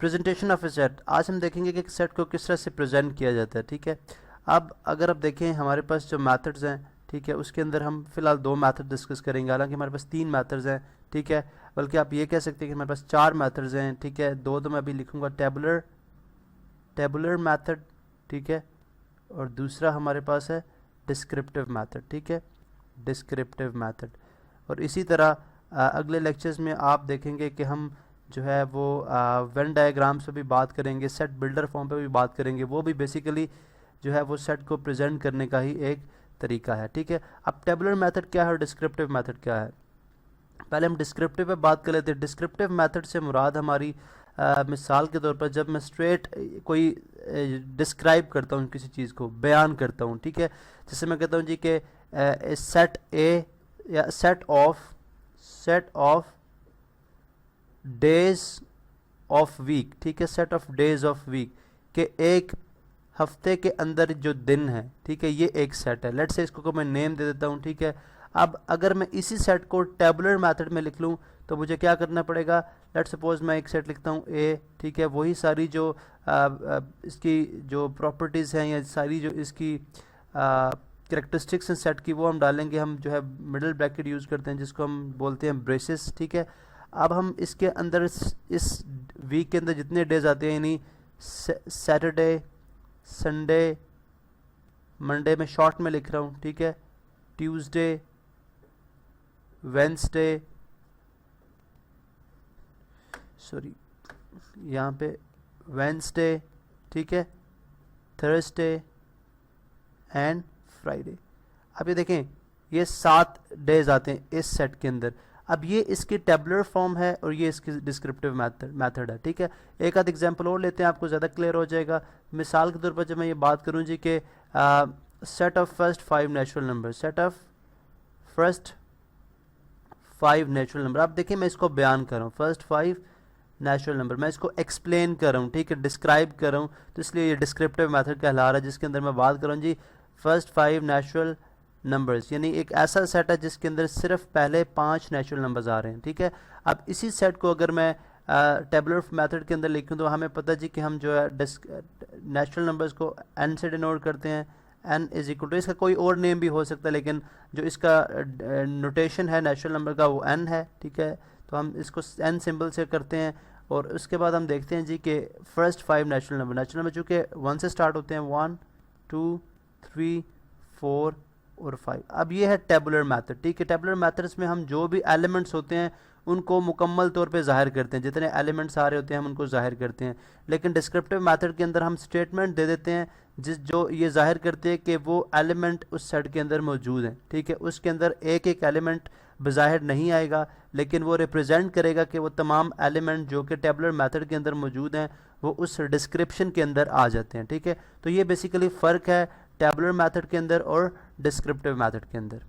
Presentation of A set, आज हम देखेंगे कि एक सेट को किस तरह से प्रेजेंट किया जाता है। ठीक है, अब अगर आप देखें हमारे पास जो मेथड्स हैं, ठीक है, उसके अंदर हम फिलहाल 2 मेथड डिस्कस करेंगे, हालांकि हमारे पास 3 मेथड्स हैं। ठीक है, बल्कि आप ये कह सकते हैं कि हमारे पास 4 मेथड्स हैं। ठीक है, 2 तो मैं अभी लिखूंगा, टेबुलर मेथड, ठीक है, और दूसरा हमारे पास है डिस्क्रिप्टिव मेथड। ठीक है, डिस्क्रिप्टिव मेथड। और इसी तरह अगले लेक्चर्स में आप देखेंगे कि हम जो है वो वेन डायग्राम्स पे भी बात करेंगे, सेट बिल्डर फॉर्म पे भी बात करेंगे। वो भी बेसिकली जो है वो सेट को प्रेजेंट करने का ही एक तरीका है। ठीक है, अब टेबुलर मेथड क्या है और डिस्क्रिप्टिव मेथड क्या है, पहले हम डिस्क्रिप्टिव पे बात कर लेते हैं। डिस्क्रिप्टिव मेथड से मुराद हमारी मिसाल के तौर पर जब मैं स्ट्रेट कोई डिस्क्राइब करता हूँ, किसी चीज़ को बयान करता हूँ, ठीक है, जैसे मैं कहता हूँ जी कि सेट ए या set of days of week, ठीक है, set of days of week के एक हफ्ते के अंदर जो दिन है, ठीक है, ये एक सेट है। लेट्स से इसको मैं नेम दे देता हूँ। ठीक है, अब अगर मैं इसी सेट को टेबुलर मेथड में लिख लूँ तो मुझे क्या करना पड़ेगा, लेट्स सपोज मैं एक सेट लिखता हूँ ए, ठीक है, वही सारी जो इसकी जो प्रॉपर्टीज़ हैं या सारी जो इसकी कैरेक्टरिस्टिक्स हैं सेट की, वो हम डालेंगे। हम जो है मिडिल ब्रैकेट यूज़ करते हैं जिसको हम बोलते हैं ब्रेसेस। ठीक है, अब हम इसके अंदर इस वीक के अंदर जितने डेज आते हैं, यानी सैटरडे, संडे, मंडे में शॉर्ट में लिख रहा हूँ, ठीक है, ट्यूसडे, वेंसडे, सॉरी यहाँ पे वेंसडे, ठीक है, थर्सडे एंड फ्राइडे। अब ये देखें, ये 7 डेज आते हैं इस सेट के अंदर। अब ये इसकी टेबुलर फॉर्म है और ये इसकी डिस्क्रिप्टिव मेथड है। ठीक है, एक आध एग्जांपल और लेते हैं, आपको ज़्यादा क्लियर हो जाएगा। मिसाल के तौर पर जब मैं ये बात करूं जी कि set of first 5 natural number, set of first 5 natural number. अब देखिए मैं इसको बयान कर रहा हूँ, फर्स्ट 5 नेचुरल नंबर, मैं इसको एक्सप्लेन कर रहा हूँ, ठीक है, डिस्क्राइब कर रहा हूँ, तो इसलिए ये डिस्क्रिप्टिव मेथड कहला रहा है, जिसके अंदर मैं बात कर रहा हूँ जी फर्स्ट 5 नेचुरल नंबर्स, यानी एक ऐसा सेट है जिसके अंदर सिर्फ पहले 5 नेचुरल नंबर्स आ रहे हैं। ठीक है, अब इसी सेट को अगर मैं टेबुलर मेथड के अंदर लिखूं तो हमें पता जी कि हम जो है नेचुरल नंबर्स को n से डिनोट करते हैं। n इज इक्वल टू, इसका कोई और नेम भी हो सकता है, लेकिन जो इसका नोटेशन है नेचुरल नंबर का वो n है। ठीक है, तो हम इसको n सिंबल से करते हैं। और उसके बाद हम देखते हैं जी कि फर्स्ट 5 नेचुरल नंबर चूँकि 1 से स्टार्ट होते हैं, 1 2 3 4 और 5। अब ये है टेबुलर मेथड। ठीक है, टेबुलर मेथड्स में हम जो भी एलिमेंट्स होते हैं उनको मुकम्मल तौर पे ज़ाहिर करते हैं, जितने एलिमेंट्स आ रहे होते हैं हम उनको ज़ाहिर करते हैं। लेकिन डिस्क्रिप्टिव मेथड के अंदर हम स्टेटमेंट दे देते हैं जो ये ज़ाहिर करते हैं कि वो एलिमेंट उस सेट के अंदर मौजूद हैं। ठीक है, उसके अंदर एक एक एलिमेंट बज़ाहिर नहीं आएगा, लेकिन वो रिप्रेजेंट करेगा कि वो तमाम एलिमेंट जो कि टेबुलर मेथड के अंदर मौजूद हैं वो उस डिस्क्रिप्शन के अंदर आ जाते हैं। ठीक है, तो ये बेसिकली फ़र्क है टेबुलर मेथड के अंदर और डिस्क्रिप्टिव मेथड के अंदर।